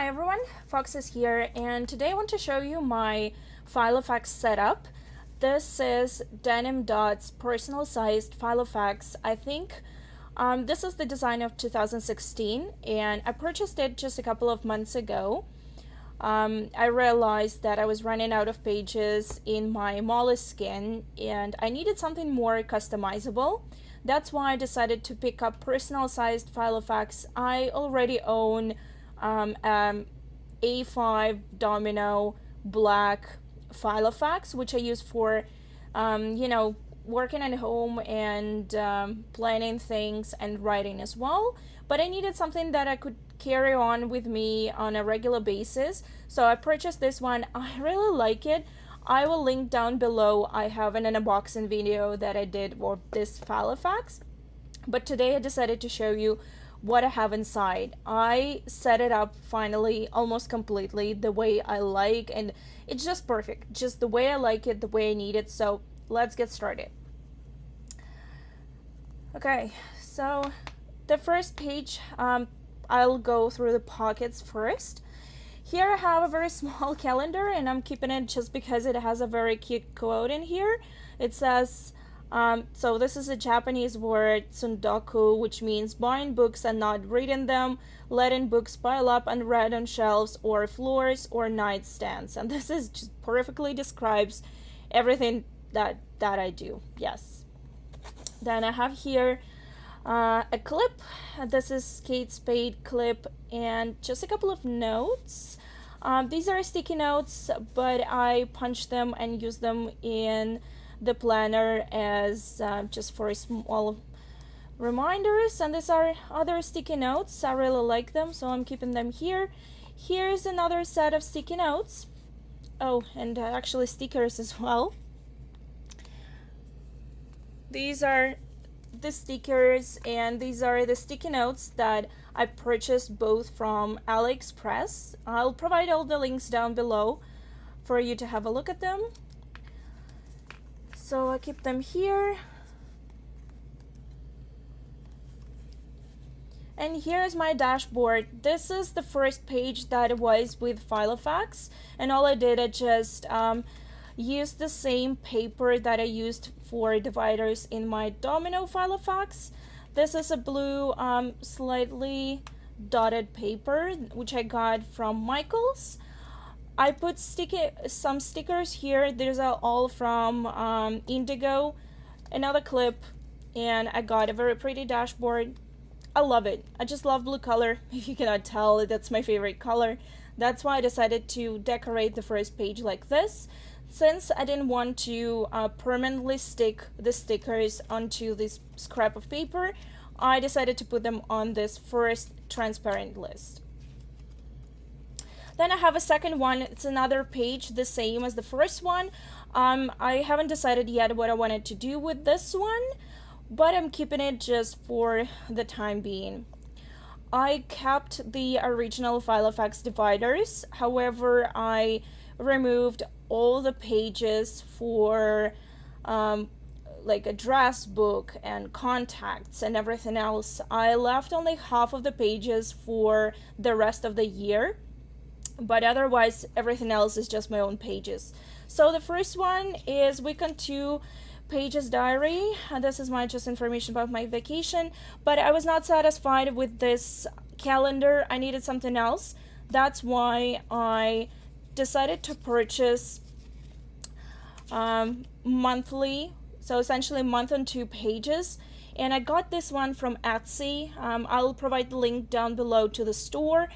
Hi everyone, Fox is here, and today I want to show you my Filofax setup. This is Denim Dots personal sized Filofax. I think this is the design of 2016, and I purchased it just a couple of months ago. I realized that I was running out of pages in my Moleskine and I needed something more customizable. That's why I decided to pick up personal sized Filofax. I already own A5 Domino black Filofax, which I use for, working at home and planning things and writing as well. But I needed something that I could carry on with me on a regular basis, so I purchased this one. I really like it. I will link down below. I have an unboxing video that I did for this Filofax, but today I decided to show you what I have inside. I set it up finally almost completely the way I like, and it's just perfect, just the way I like it, the way I need it. So let's get started. Okay, so the first page, I'll go through the pockets first. Here I have a very small calendar, and I'm keeping it just because it has a very cute quote in here. It says, so this is a Japanese word, tsundoku, which means buying books and not reading them, letting books pile up unread on shelves or floors or nightstands. And this is just perfectly describes everything that I do. Yes. Then I have here a clip. This is Kate Spade clip, and just a couple of notes. These are sticky notes, but I punch them and use them in the planner as just for small reminders. And these are other sticky notes. I really like them, so I'm keeping them here. Here's another set of sticky notes. Oh, and actually stickers as well. These are the stickers, and these are the sticky notes that I purchased both from AliExpress. I'll provide all the links down below for you to have a look at them. So I keep them here. And here's my dashboard. This is the first page that was with Filofax, and all I did, I just used the same paper that I used for dividers in my Domino Filofax. This is a blue slightly dotted paper which I got from Michaels. I put some stickers here. These are all from Indigo. Another clip, and I got a very pretty dashboard. I love it. I just love blue color. If you cannot tell, that's my favorite color. That's why I decided to decorate the first page like this. Since I didn't want to permanently stick the stickers onto this scrap of paper, I decided to put them on this first transparent list. Then I have a second one. It's another page, the same as the first one. I haven't decided yet what I wanted to do with this one, but I'm keeping it just for the time being. I kept the original Filofax dividers, however, I removed all the pages for like address book and contacts and everything else. I left only half of the pages for the rest of the year, but otherwise everything else is just my own pages. So the first one is Week on 2 Pages Diary. This is my just information about my vacation, but I was not satisfied with this calendar. I needed something else. That's why I decided to purchase monthly, so essentially month on 2 pages, and I got this one from Etsy. I'll provide the link down below to the store.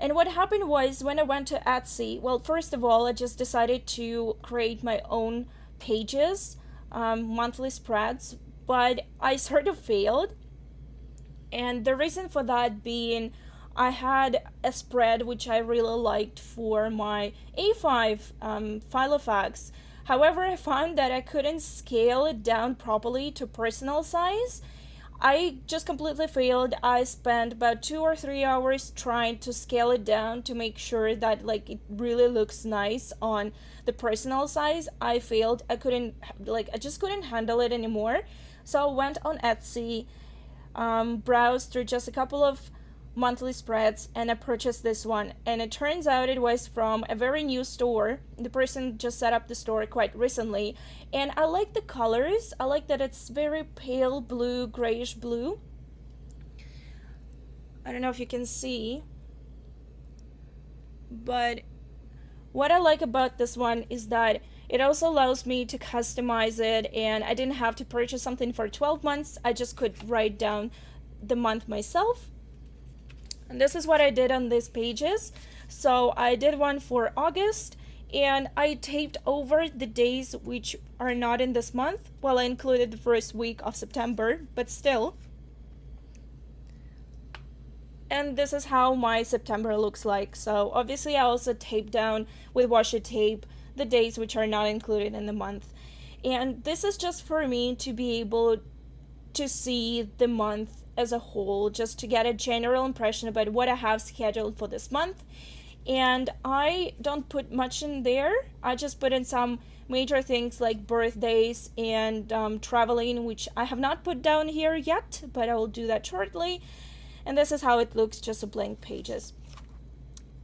And what happened was, when I went to Etsy, well, first of all, I just decided to create my own pages, monthly spreads, but I sort of failed. And the reason for that being, I had a spread which I really liked for my A5 Filofax. However, I found that I couldn't scale it down properly to personal size. I just completely failed. I spent about 2 or 3 hours trying to scale it down to make sure that like it really looks nice on the personal size. I failed. I just couldn't handle it anymore. So I went on Etsy, browsed through just a couple of monthly spreads, and I purchased this one, and it turns out it was from a very new store. The person just set up the store quite recently, and I like the colors. I like that it's very pale blue, grayish blue. I don't know if you can see, but what I like about this one is that it also allows me to customize it, and I didn't have to purchase something for 12 months. I just could write down the month myself. And this is what I did on these pages. So I did one for August, and I taped over the days which are not in this month. Well, I included the first week of September, but still. And this is how my September looks like. So obviously I also taped down with washi tape the days which are not included in the month. And this is just for me to be able to see the month as a whole, just to get a general impression about what I have scheduled for this month. And I don't put much in there. I just put in some major things like birthdays and traveling, which I have not put down here yet, but I will do that shortly. And this is how it looks, just a blank pages.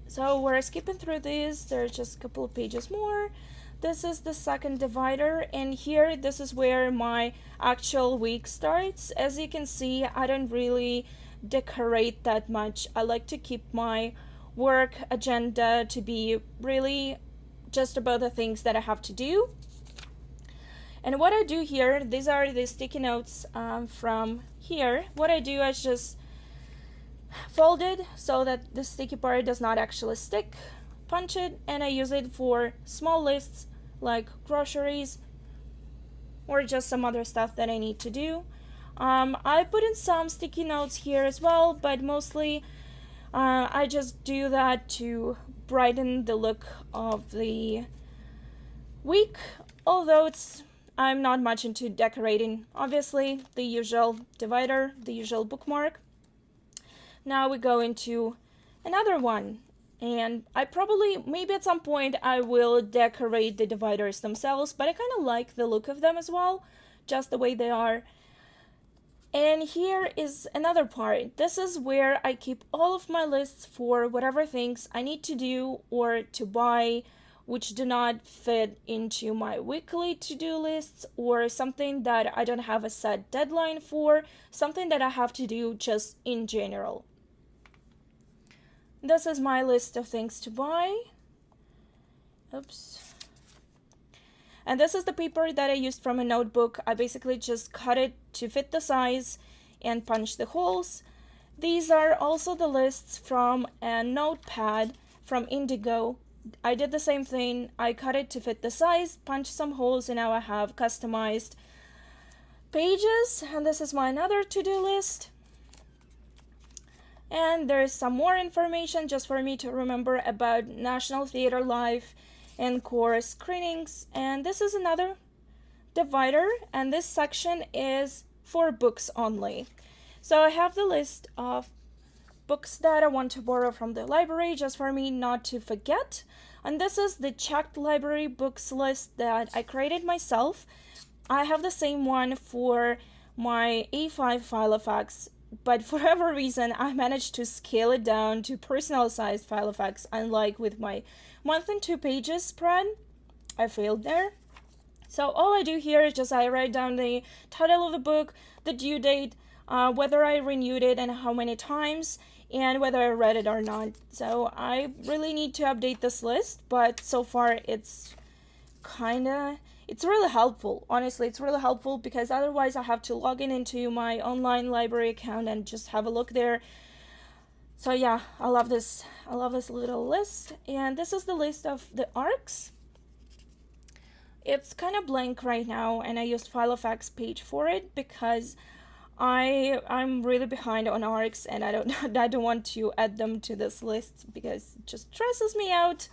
So we're skipping through these. There's just a couple of pages more. This is the second divider, and here this is where my actual week starts. As you can see, I don't really decorate that much. I like to keep my work agenda to be really just about the things that I have to do. And what I do here, these are the sticky notes from here. What I do is just fold it so that the sticky part does not actually stick, punch it, and I use it for small lists like groceries or just some other stuff that I need to do. I put in some sticky notes here as well, but mostly I just do that to brighten the look of the week, although I'm not much into decorating. Obviously, the usual divider, the usual bookmark. Now we go into another one, and maybe at some point I will decorate the dividers themselves, but I kind of like the look of them as well, just the way they are. And here is another part. This is where I keep all of my lists for whatever things I need to do or to buy, which do not fit into my weekly to-do lists, or something that I don't have a set deadline for, something that I have to do just in general. This is my list of things to buy. Oops. And this is the paper that I used from a notebook. I basically just cut it to fit the size and punch the holes. These are also the lists from a notepad from Indigo. I did the same thing. I cut it to fit the size, punched some holes, and now I have customized pages. And this is my another to-do list. And there's some more information just for me to remember about National Theatre Live and core screenings. And this is another divider, and this section is for books only. So I have the list of books that I want to borrow from the library just for me not to forget. And this is the checked library books list that I created myself. I have the same one for my A5 Filofax, but for whatever reason I managed to scale it down to personal-sized Filofax, unlike with my month and 2 pages spread. I failed there. So all I do here is just I write down the title of the book, the due date, whether I renewed it and how many times, and whether I read it or not. So I really need to update this list, but so far it's really helpful. Honestly, it's really helpful because otherwise I have to log into my online library account and just have a look there. So yeah, I love this little list. And this is the list of the arcs. It's kind of blank right now, and I used Filofax page for it because I'm really behind on arcs, and I don't want to add them to this list because it just stresses me out.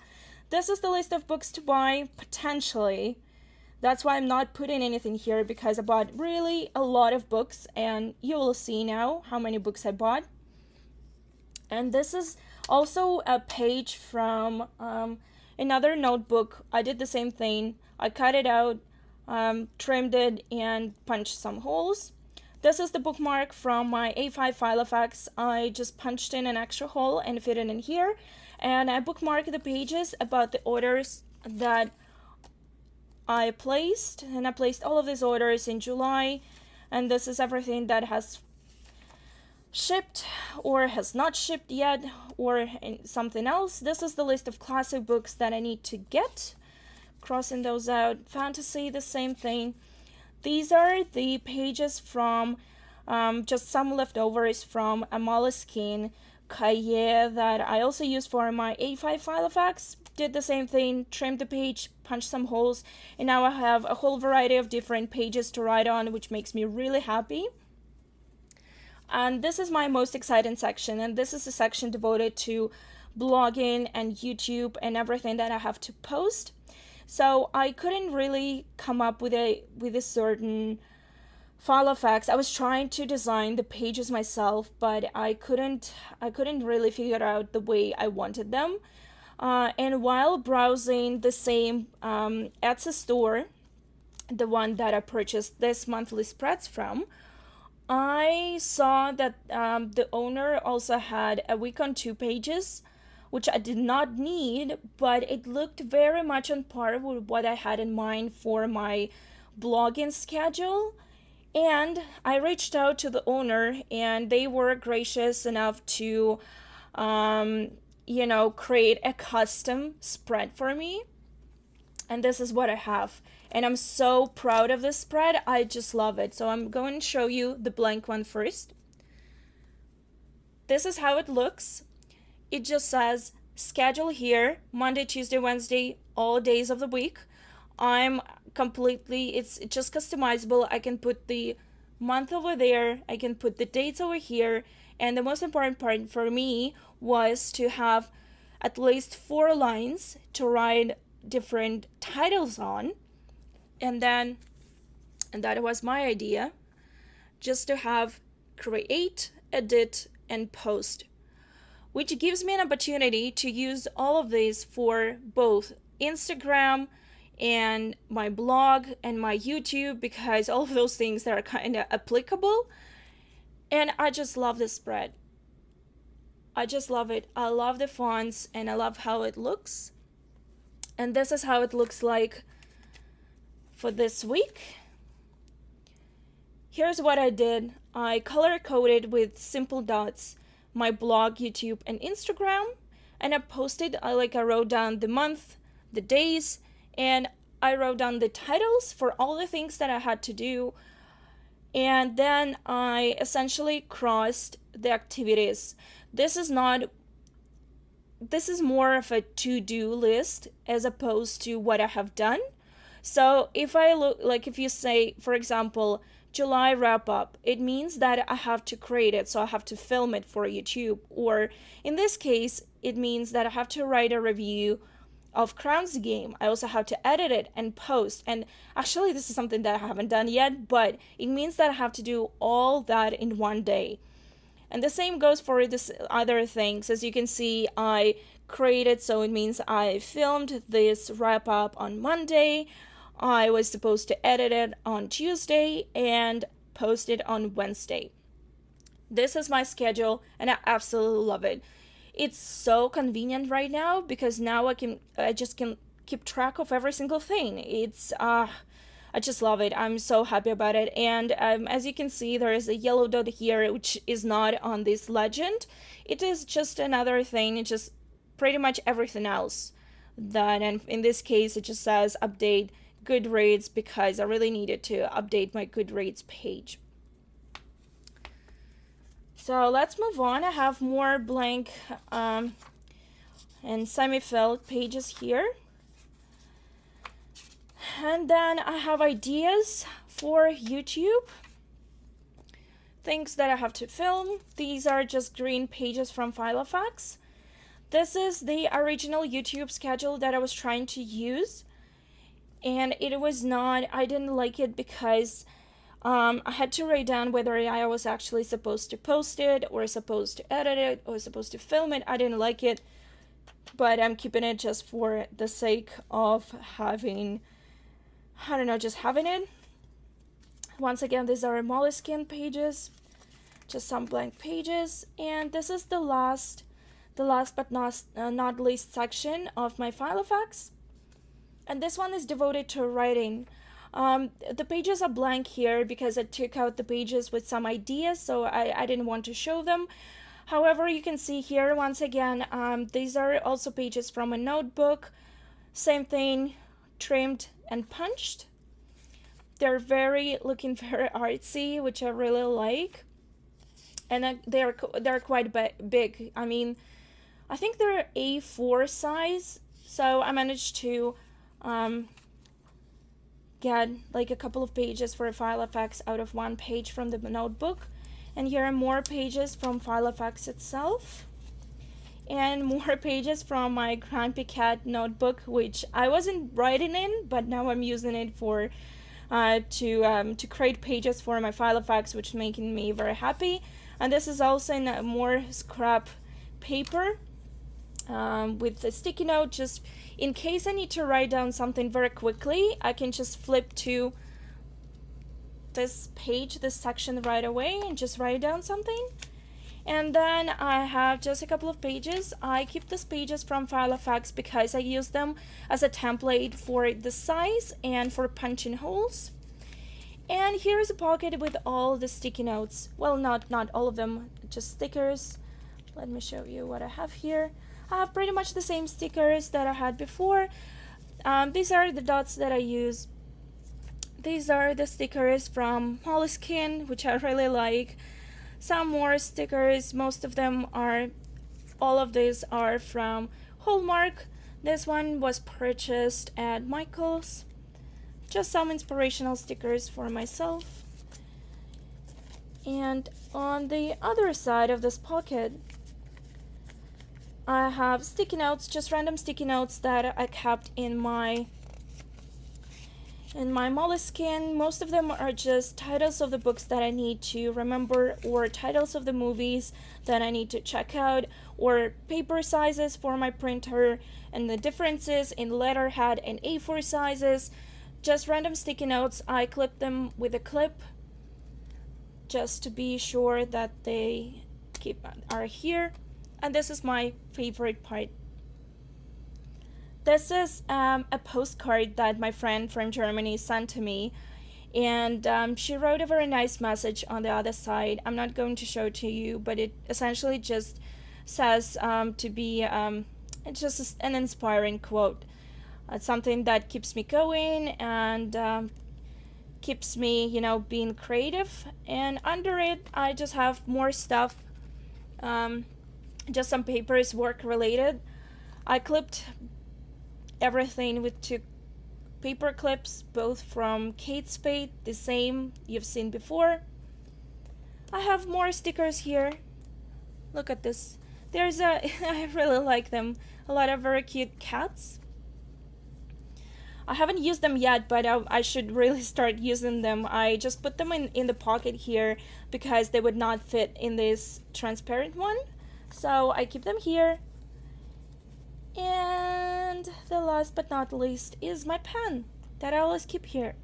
This is the list of books to buy potentially. That's why I'm not putting anything here, because I bought really a lot of books, and you will see now how many books I bought. And this is also a page from another notebook. I did the same thing. I cut it out, trimmed it, and punched some holes. This is the bookmark from my A5 Filofax. I just punched in an extra hole and fit it in here. And I bookmarked the pages about the orders that I placed. And I placed all of these orders in July. And this is everything that has shipped or has not shipped yet or something else. This is the list of classic books that I need to get. Crossing those out. Fantasy, the same thing. These are the pages from just some leftovers from a Moleskine cahier that I also used for my A5 Filofax. Did the same thing, trimmed the page, punched some holes, and now I have a whole variety of different pages to write on, which makes me really happy. And this is my most exciting section, and this is a section devoted to blogging and YouTube and everything that I have to post. So I couldn't really come up with a certain Filofax. I was trying to design the pages myself, but I couldn't really figure out the way I wanted them. And while browsing the same Etsy store, the one that I purchased this monthly spreads from, I saw that the owner also had a week on 2 pages, which I did not need, but it looked very much on par with what I had in mind for my blogging schedule. And I reached out to the owner, and they were gracious enough to, create a custom spread for me. And this is what I have. And I'm so proud of this spread. I just love it. So I'm going to show you the blank one first. This is how it looks. It just says schedule here, Monday, Tuesday, Wednesday, all days of the week. It's just customizable. I can put the month over there. I can put the dates over here. And the most important part for me was to have at least 4 lines to write different titles on. And that was my idea, just to have create, edit, and post, which gives me an opportunity to use all of these for both Instagram and my blog and my YouTube, because all of those things that are kind of applicable. And I just love this spread. I just love it. I love the fonts and I love how it looks. And this is how it looks like for this week. Here's what I did. I color coded with simple dots my blog, YouTube, and Instagram, and I posted, I wrote down the month, the days, and I wrote down the titles for all the things that I had to do. And then I essentially crossed the activities. This is more of a to-do list as opposed to what I have done. So if I look, if you say, for example, July wrap up, it means that I have to create it, so I have to film it for YouTube. Or in this case, it means that I have to write a review of Crown's Game. I also have to edit it and post. And actually, this is something that I haven't done yet, but it means that I have to do all that in one day. And the same goes for this other things. As you can see, I created, so it means I filmed this wrap up on Monday. I was supposed to edit it on Tuesday and post it on Wednesday. This is my schedule and I absolutely love it. It's so convenient right now because now I just can keep track of every single thing. I just love it. I'm so happy about it. And as you can see, there is a yellow dot here, which is not on this legend. It is just another thing. It's just pretty much everything else. And in this case, it just says update Goodreads because I really needed to update my Goodreads page. So let's move on. I have more blank and semi-filled pages here. And then I have ideas for YouTube. Things that I have to film. These are just green pages from Filofax. This is the original YouTube schedule that I was trying to use. And I didn't like it because I had to write down whether I was actually supposed to post it or supposed to edit it or supposed to film it. I didn't like it, but I'm keeping it just for the sake of having it. Once again, these are Moleskine pages, just some blank pages, and this is the last but not least section of my Filofax. And this one is devoted to writing. The pages are blank here because I took out the pages with some ideas, so I didn't want to show them. However, you can see here once again, these are also pages from a notebook. Same thing, trimmed and punched. They're looking very artsy, which I really like, and they're quite big. I mean, I think they're A4 size, so I managed to get like a couple of pages for a Filofax out of one page from the notebook. And here are more pages from Filofax itself, and more pages from my Grumpy Cat notebook, which I wasn't writing in, but now I'm using it for to create pages for my Filofax, which is making me very happy. And this is also in a more scrap paper with a sticky note, just in case I need to write down something very quickly. I can just flip to this page, this section right away, and just write down something. And then I have just a couple of pages. I keep these pages from Filofax because I use them as a template for the size and for punching holes. And here is a pocket with all the sticky notes. Well, not all of them, just stickers. Let me show you what I have here. I have pretty much the same stickers that I had before. These are the dots that I use. These are the stickers from Moleskine, which I really like. Some more stickers, all of these are from Hallmark. This one was purchased at Michael's. Just some inspirational stickers for myself. And on the other side of this pocket, I have sticky notes, just random sticky notes that I kept in my Moleskine. Most of them are just titles of the books that I need to remember, or titles of the movies that I need to check out, or paper sizes for my printer, and the differences in letterhead and A4 sizes. Just random sticky notes. I clip them with a clip just to be sure that they are here. And this is my favorite part. This is a postcard that my friend from Germany sent to me, and she wrote a very nice message on the other side. I'm not going to show it to you, but it essentially just says to be it's just an inspiring quote. It's something that keeps me going and keeps me, being creative. And under it, I just have more stuff, just some papers, work related. I clipped everything with 2 paper clips, both from Kate Spade, the same you've seen before. I have more stickers here. Look at this. I really like them. A lot of very cute cats. I haven't used them yet, but I should really start using them. I just put them in the pocket here because they would not fit in this transparent one. So I keep them here. And the last but not least is my pen that I always keep here.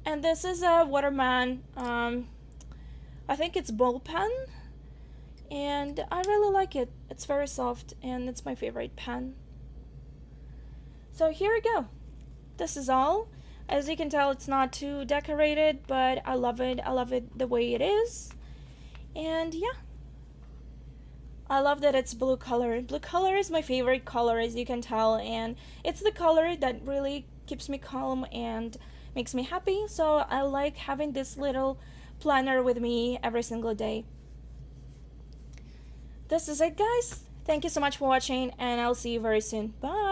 And this is a Waterman, I think it's ball pen, and I really like it. It's very soft and it's my favorite pen. So here we go. This is all. As you can tell, it's not too decorated, but I love it. I love it the way it is. And yeah. I love that it's blue color. Blue color is my favorite color, as you can tell, and it's the color that really keeps me calm and makes me happy. So I like having this little planner with me every single day. This is it, guys. Thank you so much for watching, and I'll see you very soon. Bye!